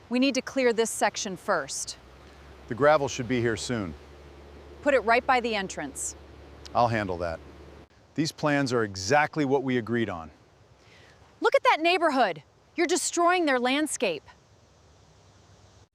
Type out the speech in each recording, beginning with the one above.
We need to clear this section first. The gravel should be here soon. Put it right by the entrance. I'll handle that. These plans are exactly what we agreed on. Look at that neighborhood. You're destroying their landscape.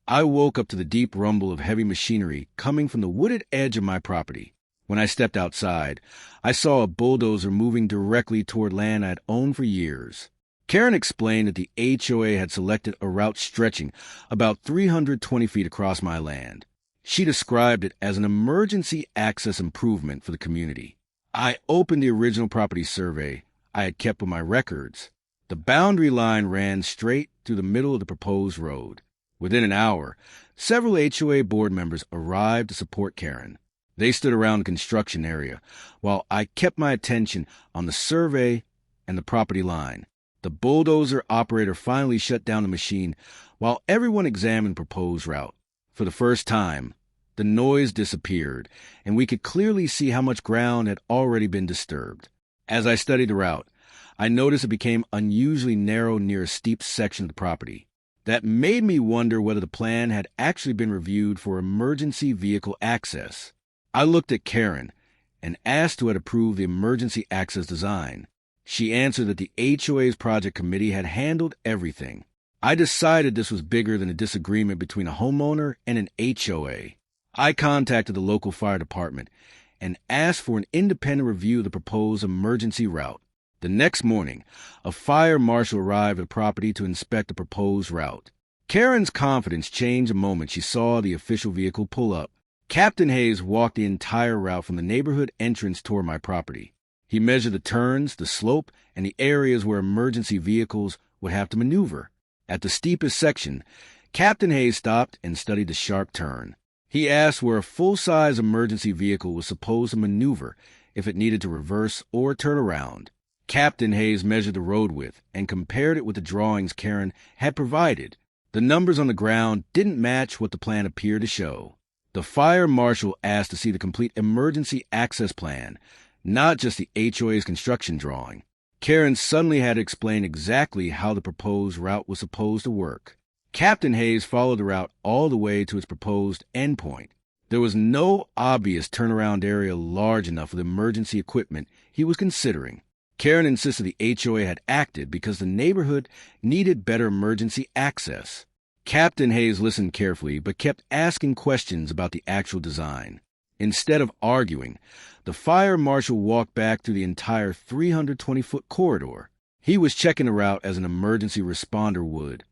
I woke up to the deep rumble of heavy machinery coming from the wooded edge of my property. When I stepped outside, I saw a bulldozer moving directly toward land I'd owned for years. Karen explained that the HOA had selected a route stretching about 320 feet across my land. She described it as an emergency access improvement for the community. I opened the original property survey I had kept with my records. The boundary line ran straight through the middle of the proposed road. Within an hour, several HOA board members arrived to support Karen. They stood around the construction area while I kept my attention on the survey and the property line. The bulldozer operator finally shut down the machine while everyone examined the proposed route. For the first time, the noise disappeared, and we could clearly see how much ground had already been disturbed. As I studied the route, I noticed it became unusually narrow near a steep section of the property. That made me wonder whether the plan had actually been reviewed for emergency vehicle access. I looked at Karen and asked who had approved the emergency access design. She answered that the HOA's project committee had handled everything. I decided this was bigger than a disagreement between a homeowner and an HOA. I contacted the local fire department and asked for an independent review of the proposed emergency route. The next morning, a fire marshal arrived at the property to inspect the proposed route. Karen's confidence changed the moment she saw the official vehicle pull up. Captain Hayes walked the entire route from the neighborhood entrance toward my property. He measured the turns, the slope, and the areas where emergency vehicles would have to maneuver. At the steepest section, Captain Hayes stopped and studied the sharp turn. He asked where a full-size emergency vehicle was supposed to maneuver if it needed to reverse or turn around. Captain Hayes measured the road width and compared it with the drawings Karen had provided. The numbers on the ground didn't match what the plan appeared to show. The fire marshal asked to see the complete emergency access plan, not just the HOA's construction drawing. Karen suddenly had to explain exactly how the proposed route was supposed to work. Captain Hayes followed the route all the way to its proposed endpoint. There was no obvious turnaround area large enough for the emergency equipment he was considering. Karen insisted the HOA had acted because the neighborhood needed better emergency access. Captain Hayes listened carefully but kept asking questions about the actual design. Instead of arguing, the fire marshal walked back through the entire 320-foot corridor. He was checking the route as an emergency responder would,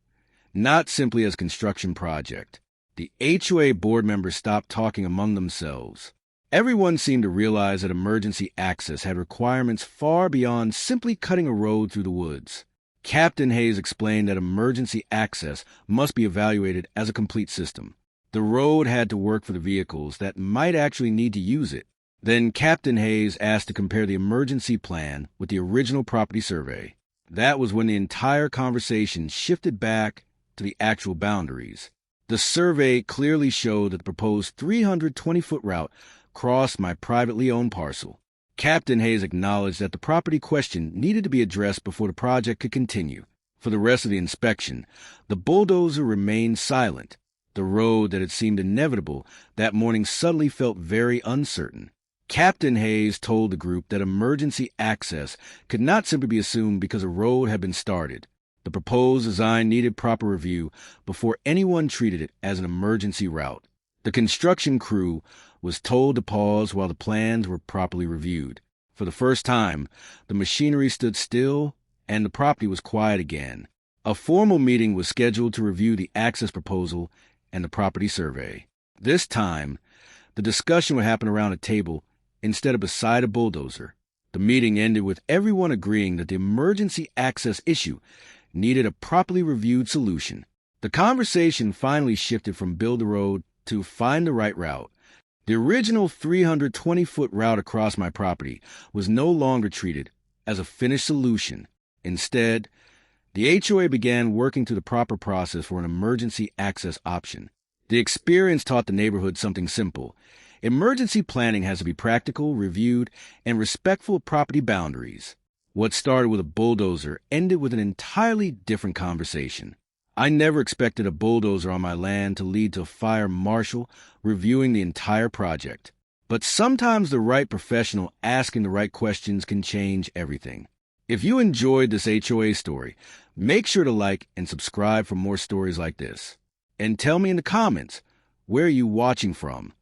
not simply as a construction project. The HOA board members stopped talking among themselves. Everyone seemed to realize that emergency access had requirements far beyond simply cutting a road through the woods. Captain Hayes explained that emergency access must be evaluated as a complete system. The road had to work for the vehicles that might actually need to use it. Then Captain Hayes asked to compare the emergency plan with the original property survey. That was when the entire conversation shifted back to the actual boundaries. The survey clearly showed that the proposed 320-foot route crossed my privately owned parcel. Captain Hayes acknowledged that the property question needed to be addressed before the project could continue. For the rest of the inspection, the bulldozer remained silent. The road that had seemed inevitable that morning suddenly felt very uncertain. Captain Hayes told the group that emergency access could not simply be assumed because a road had been started. The proposed design needed proper review before anyone treated it as an emergency route. The construction crew was told to pause while the plans were properly reviewed. For the first time, the machinery stood still and the property was quiet again. A formal meeting was scheduled to review the access proposal and the property survey. This time, the discussion would happen around a table instead of beside a bulldozer. The meeting ended with everyone agreeing that the emergency access issue needed a properly reviewed solution. The conversation finally shifted from build the road to find the right route. The original 320-foot route across my property was no longer treated as a finished solution. Instead, the HOA began working through the proper process for an emergency access option. The experience taught the neighborhood something simple. Emergency planning has to be practical, reviewed, and respectful of property boundaries. What started with a bulldozer ended with an entirely different conversation. I never expected a bulldozer on my land to lead to a fire marshal reviewing the entire project. But sometimes the right professional asking the right questions can change everything. If you enjoyed this HOA story, make sure to like and subscribe for more stories like this. And tell me in the comments, where are you watching from?